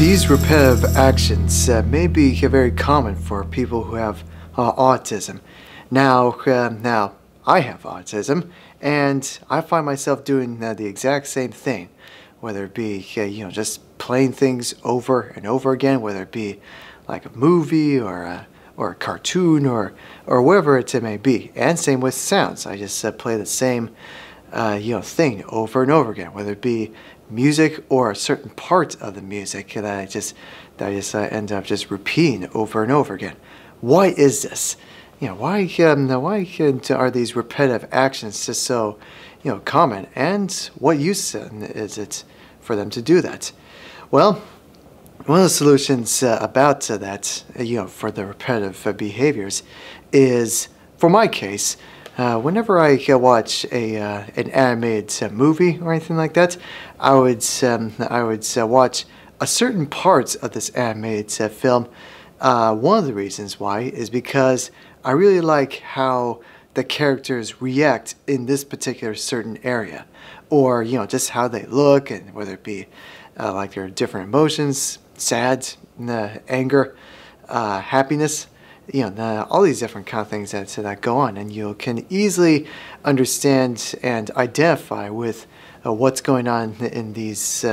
These repetitive actions may be very common for people who have autism. Now, I have autism, and I find myself doing the exact same thing, whether it be just playing things over and over again, whether it be like a movie or a cartoon or whatever it may be. And same with sounds. I just play the same thing over and over again, whether it be music or a certain part of the music that I just end up just repeating over and over again. Why is this? Why are these repetitive actions just so common? And what use is it for them to do that? Well, one of the solutions about that, for the repetitive behaviors, is, for my case, whenever I watch an animated movie or anything like that, I would watch a certain part of this animated film. One of the reasons why is because I really like how the characters react in this particular certain area, or just how they look, and whether it be like their different emotions, sad, anger, happiness. All these different kind of things that go on, and you can easily understand and identify with what's going on in these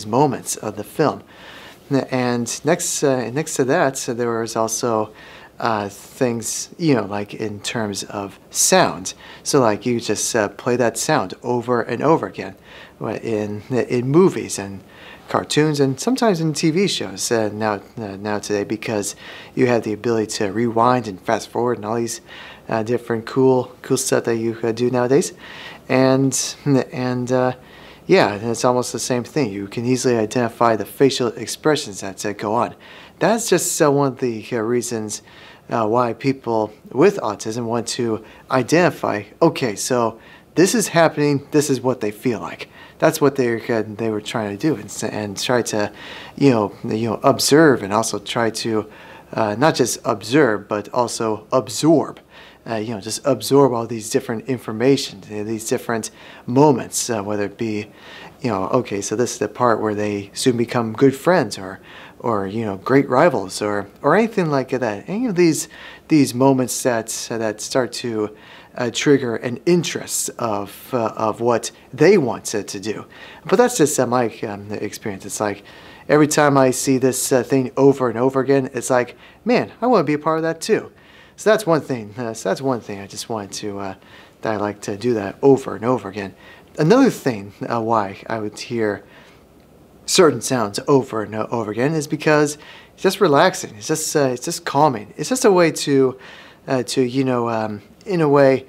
moments of the film. And next to that, so there was also things like in terms of sound. So like you just play that sound over and over again in movies and cartoons, and sometimes in TV shows now today, because you have the ability to rewind and fast forward and all these different cool stuff that you do nowadays. And it's almost the same thing. You can easily identify the facial expressions that go on. That's just one of the reasons why people with autism want to identify, okay, so this is happening, this is what they feel like. That's what they were trying to do, and try to observe, and also try to not just observe but also absorb. Just absorb all these different information, these different moments, whether it be, okay, so this is the part where they soon become good friends, or great rivals, or anything like that. Any of these moments that start to trigger an interest of what they want to do. But that's just my experience. It's like every time I see this thing over and over again, it's like, man, I want to be a part of that too. So that's one thing. I just wanted to that I like to do that over and over again. Another thing why I would hear certain sounds over and over again is because it's just relaxing. It's just calming. It's just a way to in a way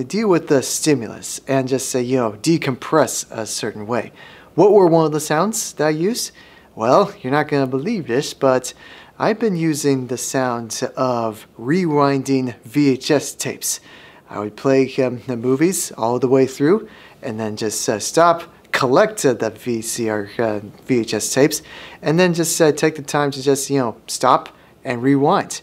deal with the stimulus and just decompress a certain way. What were one of the sounds that I used? Well, you're not going to believe this, but I've been using the sound of rewinding VHS tapes. I would play the movies all the way through, and then just stop, collect the VHS tapes, and then just take the time to just stop and rewind.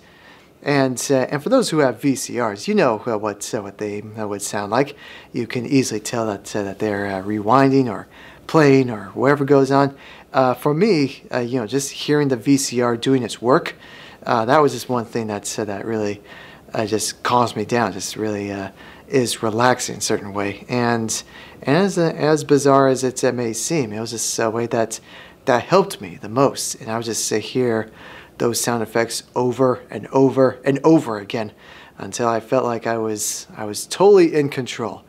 And for those who have VCRs, you know what they would sound like. You can easily tell that they're rewinding or playing or whatever goes on. For me, just hearing the VCR doing its work, that was just one thing that really just calms me down. Just really is relaxing in a certain way. And as bizarre as it may seem, it was just a way that helped me the most. And I would just hear those sound effects over and over and over again until I felt like I was totally in control.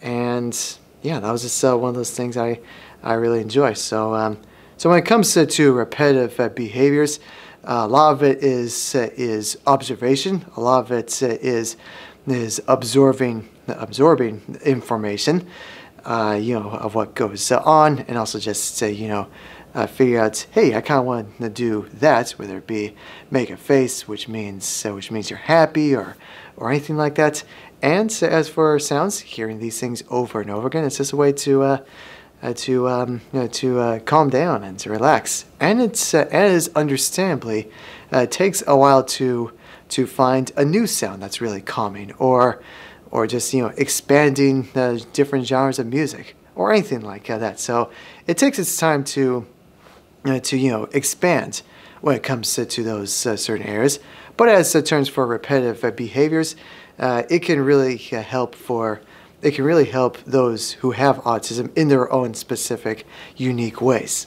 And yeah, that was just one of those things I really enjoy. So so when it comes to repetitive behaviors, a lot of it is observation. A lot of it is absorbing information, of what goes on, and also just figure out, hey, I kind of want to do that, whether it be make a face, which means you're happy, or anything like that. And as for sounds, hearing these things over and over again, it's just a way to calm down and to relax. And it is understandably takes a while to find a new sound that's really calming, or just expanding different genres of music or anything like that. So it takes its time to to expand when it comes to those certain areas. But as terms for repetitive behaviors, it can really help those who have autism in their own specific, unique ways.